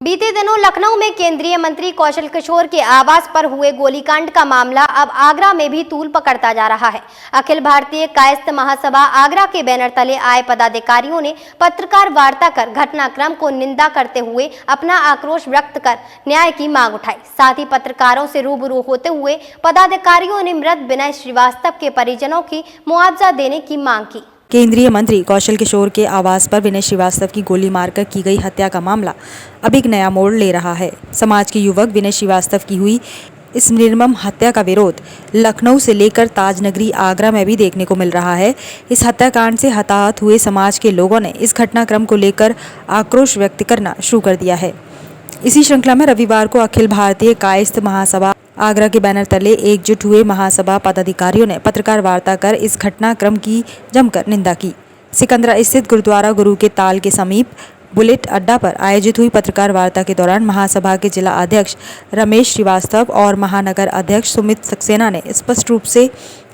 बीते दिनों लखनऊ में केंद्रीय मंत्री कौशल किशोर के आवास पर हुए गोलीकांड का मामला अब आगरा में भी तूल पकड़ता जा रहा है। अखिल भारतीय कायस्थ महासभा आगरा के बैनर तले आए पदाधिकारियों ने पत्रकार वार्ता कर घटनाक्रम को निंदा करते हुए अपना आक्रोश व्यक्त कर न्याय की मांग उठाई। साथ ही पत्रकारों से रूबरू होते हुए पदाधिकारियों ने मृत विनय श्रीवास्तव के परिजनों की मुआवजा देने की मांग की। केंद्रीय मंत्री कौशल किशोर के आवास पर विनय श्रीवास्तव की गोली मारकर की गई हत्या का मामला अब एक नया मोड़ ले रहा है। समाज के युवक विनय श्रीवास्तव की हुई इस निर्मम हत्या का विरोध लखनऊ से लेकर ताजनगरी आगरा में भी देखने को मिल रहा है। इस हत्याकांड से हताहत हुए समाज के लोगों ने इस घटनाक्रम को लेकर आक्रोश व्यक्त करना शुरू कर दिया है। इसी श्रृंखला में रविवार को अखिल भारतीय कायस्थ महासभा आगरा के बैनर तले एकजुट हुए महासभा पदाधिकारियों ने पत्रकार वार्ता कर इस घटनाक्रम की जमकर निंदा की। सिकंदरा स्थित गुरुद्वारा गुरु के ताल के समीप बुलेट अड्डा पर आयोजित हुई पत्रकार वार्ता के दौरान महासभा के जिला अध्यक्ष रमेश श्रीवास्तव और महानगर अध्यक्ष सुमित सक्सेना ने स्पष्ट रूप से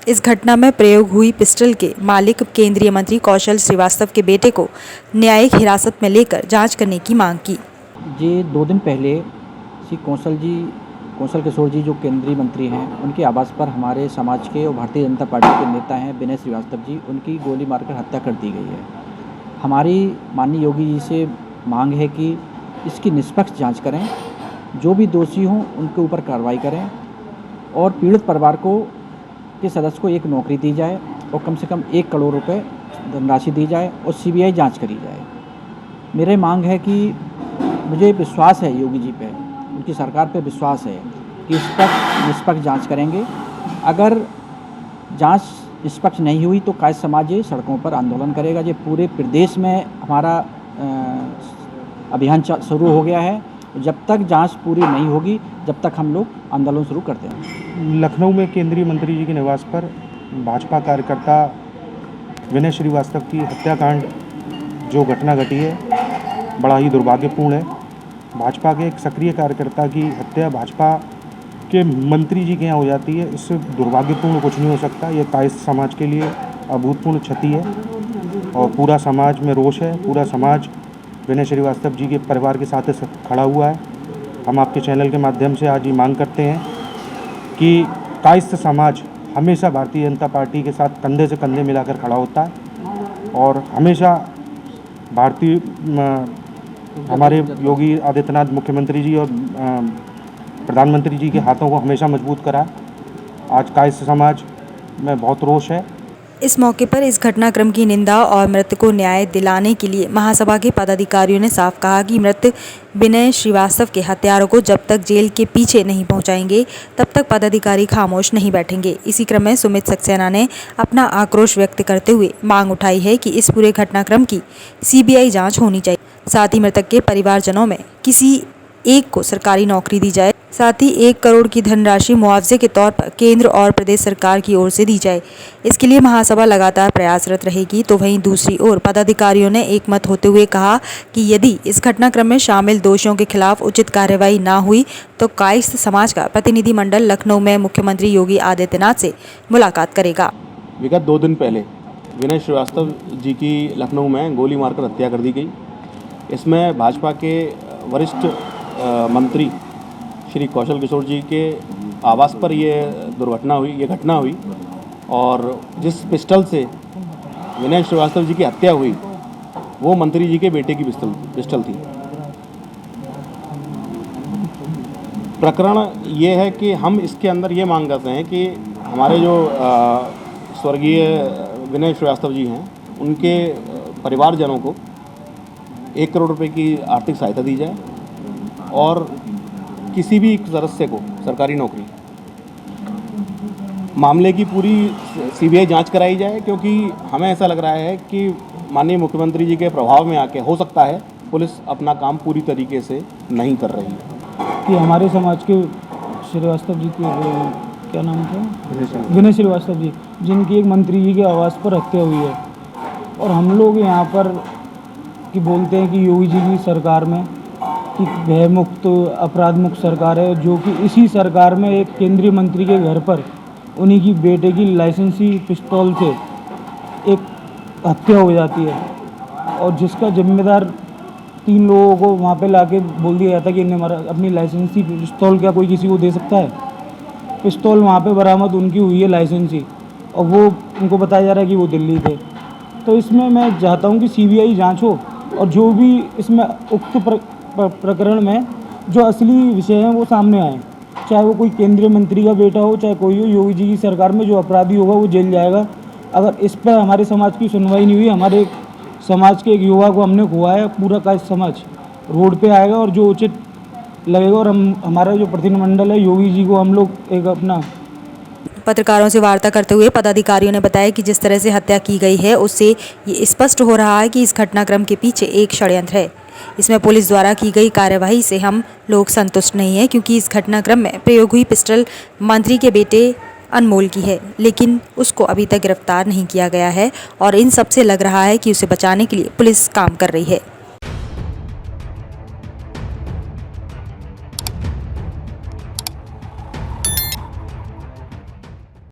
इस घटना में प्रयोग हुई पिस्टल के मालिक केंद्रीय मंत्री कौशल श्रीवास्तव के बेटे को न्यायिक हिरासत में लेकर जाँच करने की मांग की। ये 2 दिन पहले श्री कौशल किशोर जी जो केंद्रीय मंत्री हैं, उनके आवास पर हमारे समाज के और भारतीय जनता पार्टी के नेता हैं विनय श्रीवास्तव जी, उनकी गोली मारकर हत्या कर दी गई है। हमारी माननीय योगी जी से मांग है कि इसकी निष्पक्ष जांच करें, जो भी दोषी हों उनके ऊपर कार्रवाई करें और पीड़ित परिवार के सदस्य को एक नौकरी दी जाए और कम से कम 1 करोड़ रुपये धनराशि दी जाए और CBI जाँच करी जाए। मेरी मांग है कि मुझे विश्वास है योगी जी पे, उनकी सरकार पे विश्वास है कि इस पर निष्पक्ष जांच करेंगे। अगर जांच निष्पक्ष नहीं हुई तो कायस्थ समाज ये सड़कों पर आंदोलन करेगा। ये पूरे प्रदेश में हमारा अभियान शुरू हो गया है। जब तक जांच पूरी नहीं होगी, जब तक हम लोग आंदोलन शुरू करते हैं। लखनऊ में केंद्रीय मंत्री जी के निवास पर भाजपा कार्यकर्ता विनय श्रीवास्तव की हत्याकांड जो घटना घटी है, बड़ा ही दुर्भाग्यपूर्ण है। भाजपा के एक सक्रिय कार्यकर्ता की हत्या भाजपा के मंत्री जी के यहाँ हो जाती है, इससे दुर्भाग्यपूर्ण कुछ नहीं हो सकता। ये कायस्थ समाज के लिए अभूतपूर्ण क्षति है और पूरा समाज में रोष है। पूरा समाज विनय श्रीवास्तव जी के परिवार के साथ खड़ा हुआ है। हम आपके चैनल के माध्यम से आज ये मांग करते हैं कि कायस्थ समाज हमेशा भारतीय जनता पार्टी के साथ कंधे से कंधे मिलाकर खड़ा होता है और हमेशा हमारे योगी आदित्यनाथ मुख्यमंत्री जी और प्रधानमंत्री जी के हाथों को हमेशा मजबूत करा। आज कायस्थ समाज में बहुत रोष है। इस मौके पर इस घटनाक्रम की निंदा और मृतक को न्याय दिलाने के लिए महासभा के पदाधिकारियों ने साफ कहा कि मृत विनय श्रीवास्तव के हत्यारों को जब तक जेल के पीछे नहीं पहुंचाएंगे तब तक पदाधिकारी खामोश नहीं बैठेंगे। इसी क्रम में सुमित सक्सेना ने अपना आक्रोश व्यक्त करते हुए मांग उठाई है कि इस पूरे घटनाक्रम की CBI जाँच होनी चाहिए। साथ ही मृतक के परिवारजनों में किसी एक को सरकारी नौकरी दी जाए। साथ ही 1 करोड़ की धनराशि मुआवजे के तौर पर केंद्र और प्रदेश सरकार की ओर से दी जाए। इसके लिए महासभा लगातार प्रयासरत रहेगी। तो वहीं दूसरी ओर पदाधिकारियों ने एकमत होते हुए कहा कि यदि इस घटनाक्रम में शामिल दोषियों के खिलाफ उचित कार्रवाई न हुई तो कायस्थ समाज का प्रतिनिधिमंडल लखनऊ में मुख्यमंत्री योगी आदित्यनाथ से मुलाकात करेगा। विगत 2 दिन पहले विनय श्रीवास्तव जी की लखनऊ में गोली मारकर हत्या कर दी गई। इसमें भाजपा के वरिष्ठ मंत्री श्री कौशल किशोर जी के आवास पर ये घटना हुई और जिस पिस्टल से विनय श्रीवास्तव जी की हत्या हुई वो मंत्री जी के बेटे की पिस्टल थी। प्रकरण ये है कि हम इसके अंदर ये मांग करते हैं कि हमारे जो स्वर्गीय विनय श्रीवास्तव जी हैं, उनके परिवारजनों को 1 करोड़ रुपए की आर्थिक सहायता दी जाए और किसी भी सदस्य को सरकारी नौकरी। मामले की पूरी CBI जांच कराई जाए, क्योंकि हमें ऐसा लग रहा है कि माननीय मुख्यमंत्री जी के प्रभाव में आके हो सकता है पुलिस अपना काम पूरी तरीके से नहीं कर रही है। कि हमारे समाज के श्रीवास्तव जी के क्या नाम था, विनय श्रीवास्तव जी, जिनकी एक मंत्री जी के आवास पर हत्या हुई है और हम लोग यहाँ पर कि बोलते हैं कि योगी जी की सरकार में कि भय मुक्त अपराध मुक्त सरकार है, जो कि इसी सरकार में एक केंद्रीय मंत्री के घर पर उन्हीं की बेटे की लाइसेंसी पिस्तौल से एक हत्या हो जाती है और जिसका जिम्मेदार 3 लोगों को वहाँ पे लाके बोल दिया जाता कि इन्हें हमारा अपनी लाइसेंसी पिस्तौल क्या कोई किसी को दे सकता है। पिस्तौल वहाँ पे बरामद उनकी हुई है लाइसेंसी, और वो उनको बताया जा रहा है कि वो दिल्ली थे। तो इसमें मैं चाहता हूँ कि CBI जांच हो, और जो भी इसमें उक्त प्रकरण में जो असली विषय हैं वो सामने आए। चाहे वो कोई केंद्रीय मंत्री का बेटा हो, चाहे कोई हो, योगी जी की सरकार में जो अपराधी होगा वो जेल जाएगा। अगर इस पर हमारे समाज की सुनवाई नहीं हुई, हमारे समाज के एक युवा को हमने खुआया, पूरा का समाज रोड पे आएगा और जो उचित लगेगा, और हमारा जो प्रतिनिधिमंडल है योगी जी को हम लोग एक अपना। पत्रकारों से वार्ता करते हुए पदाधिकारियों ने बताया कि जिस तरह से हत्या की गई है उससे ये स्पष्ट हो रहा है कि इस घटनाक्रम के पीछे एक षड्यंत्र है। इसमें पुलिस द्वारा की गई कार्यवाही से हम लोग संतुष्ट नहीं हैं, क्योंकि इस घटनाक्रम में प्रयोग हुई पिस्टल मंत्री के बेटे अनमोल की है, लेकिन उसको अभी तक गिरफ्तार नहीं किया गया है और इन सब से लग रहा है कि उसे बचाने के लिए पुलिस काम कर रही है।